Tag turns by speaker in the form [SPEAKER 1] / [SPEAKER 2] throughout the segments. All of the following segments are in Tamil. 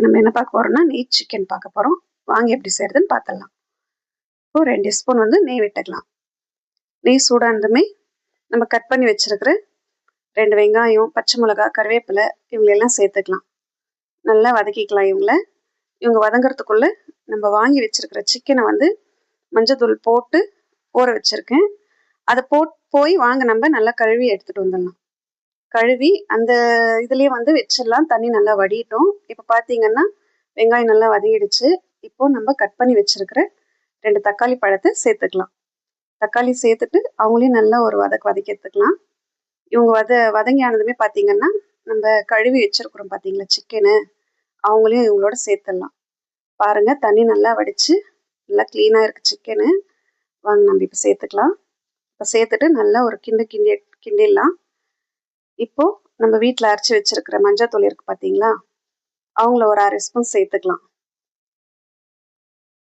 [SPEAKER 1] நம்ம என்ன பார்க்க போறோம்னா நெய் சிக்கன் பார்க்க போறோம். வாங்க எப்படி செய்யறதுன்னு பார்த்துடலாம். இப்போ 2 ஸ்பூன் நெய் விட்டுக்கலாம். நெய் சூடானதுமே நம்ம கட் பண்ணி வச்சிருக்கிற 2 வெங்காயம், பச்சை மிளகாய், கருவேப்பிலை இவங்களெல்லாம் சேர்த்துக்கலாம். நல்லா வதக்கிக்கலாம். இவங்க வதங்கிறதுக்குள்ள நம்ம வாங்கி வச்சிருக்கிற சிக்கனை மஞ்சத்தூள் போட்டு ஊற வச்சிருக்கேன். அதை போய் நம்ம நல்லா கழுவி எடுத்துட்டு வந்துடலாம். கழுவி அந்த இதுலயே வச்சிடலாம். தண்ணி நல்லா வடியட்டும். இப்போ பார்த்தீங்கன்னா வெங்காயம் நல்லா வதங்கிடுச்சு. இப்போ நம்ம கட் பண்ணி வச்சிருக்கிற 2 தக்காளி பழத்தை சேர்த்துக்கலாம். தக்காளி சேர்த்துட்டு அவங்களையும் நல்லா ஒரு வதக்கி எடுத்துக்கலாம். இவங்க வதங்கி ஆனதுமே பார்த்தீங்கன்னா நம்ம கழுவி வச்சிருக்கிறோம் பார்த்தீங்களா சிக்கனு, அவங்களையும் இவங்களோட சேர்த்துடலாம். பாருங்க தண்ணி நல்லா வடிச்சு நல்லா கிளீனாக இருக்கு சிக்கனு. வாங்க நம்ம இப்போ சேர்த்துக்கலாம். இப்போ சேர்த்துட்டு நல்லா ஒரு கிண்டிடலாம். இப்போ நம்ம வீட்டில் அரைச்சி வச்சிருக்கிற மஞ்சத்தூள் இருக்கு பார்த்தீங்களா, அவங்கள ஒரு 1/2 ஸ்பூன் சேர்த்துக்கலாம்.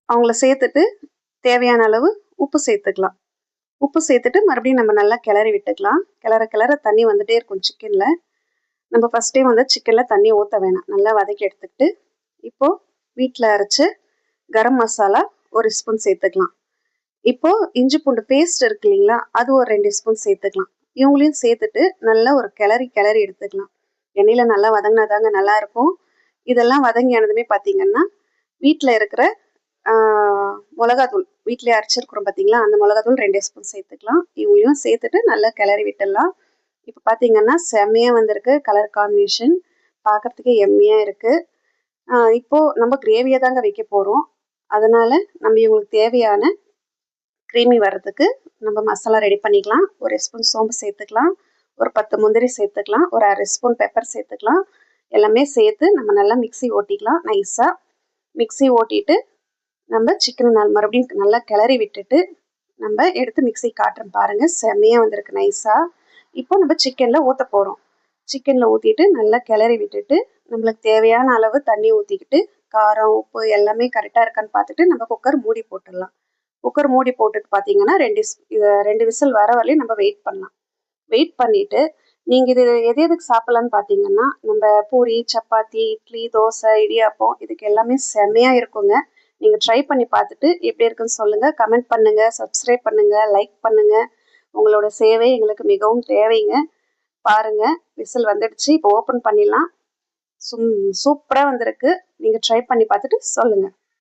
[SPEAKER 1] அவங்கள சேர்த்துட்டு தேவையான அளவு உப்பு சேர்த்துக்கலாம். உப்பு சேர்த்துட்டு மறுபடியும் நம்ம நல்லா கிளறி விட்டுக்கலாம். கிளற தண்ணி வந்துட்டே இருக்கும் சிக்கன்ல. நம்ம ஃபர்ஸ்டே சிக்கன்ல தண்ணி ஊற்ற வேணாம். நல்லா வதக்கி எடுத்துக்கிட்டு இப்போ வீட்டில் அரைச்ச கரம் மசாலா 1 ஸ்பூன் சேர்த்துக்கலாம். இப்போ இஞ்சி பூண்டு பேஸ்ட் இருக்கு இல்லைங்களா, அது ஒரு 2 ஸ்பூன் சேர்த்துக்கலாம். இவங்களையும் சேர்த்துட்டு நல்லா ஒரு கிளறி எடுத்துக்கலாம். எண்ணெயில நல்லா வதங்கினாதாங்க நல்லா இருக்கும். இதெல்லாம் வதங்கியானதுமே பார்த்தீங்கன்னா வீட்டில் இருக்கிற மிளகாத்தூள் வீட்டிலே அரைச்சிருக்கிறோம் பார்த்தீங்களா, அந்த மிளகாத்தூள் 2 ஸ்பூன் சேர்த்துக்கலாம். இவங்களையும் சேர்த்துட்டு நல்லா கிளறி விட்டுடலாம். இப்போ பார்த்தீங்கன்னா செம்மையாக வந்திருக்கு. கலர் காம்பினேஷன் பார்க்கறதுக்கே எம்மியாக இருக்கு. இப்போ நம்ம கிரேவியை தாங்க வைக்க போகிறோம். அதனால நம்ம இவங்களுக்கு தேவையான கிரீமி வர்றதுக்கு நம்ம மசாலா ரெடி பண்ணிக்கலாம். 1 ஸ்பூன் சோம்பு சேர்த்துக்கலாம். ஒரு 10 முந்திரி சேர்த்துக்கலாம். ஒரு 1/2 ஸ்பூன் பெப்பர் சேர்த்துக்கலாம். எல்லாமே சேர்த்து நம்ம நல்லா மிக்ஸி ஓட்டிக்கலாம். நைஸாக மிக்ஸி ஓட்டிட்டு நம்ம சிக்கனை மறுபடியும் நல்லா கிளறி விட்டுட்டு நம்ம எடுத்து மிக்ஸி காட்டுறோம் பாருங்க. செம்மையாக வந்திருக்கு நைஸாக. இப்போ நம்ம சிக்கனில் ஊற்ற போகிறோம். சிக்கனில் ஊற்றிட்டு நல்லா கிளறி விட்டுட்டு நம்மளுக்கு தேவையான அளவு தண்ணி ஊற்றிக்கிட்டு காரம் உப்பு எல்லாமே கரெக்டாக இருக்கான்னு பார்த்துட்டு நம்ம குக்கர் மூடி போட்டுடலாம். குக்கர் மூடி போட்டுட்டு பார்த்தீங்கன்னா 2 விசில் வர வரையும் நம்ம வெயிட் பண்ணலாம். வெயிட் பண்ணிவிட்டு நீங்கள் இது எதுக்கு சாப்பிட்லான்னு பார்த்தீங்கன்னா நம்ம பூரி, சப்பாத்தி, இட்லி, தோசை, இடியாப்பம் இதுக்கு எல்லாமே செம்மையாக இருக்குங்க. நீங்கள் ட்ரை பண்ணி பார்த்துட்டு எப்படி இருக்குன்னு சொல்லுங்கள். கமெண்ட் பண்ணுங்கள், சப்ஸ்கிரைப் பண்ணுங்கள், லைக் பண்ணுங்கள். உங்களோட சேவை எங்களுக்கு மிகவும் தேவைங்க. பாருங்கள் விசில் வந்துடுச்சு. இப்போ ஓப்பன் பண்ணிடலாம். சூப்பராக வந்திருக்கு. நீங்கள் ட்ரை பண்ணி பார்த்துட்டு சொல்லுங்கள்.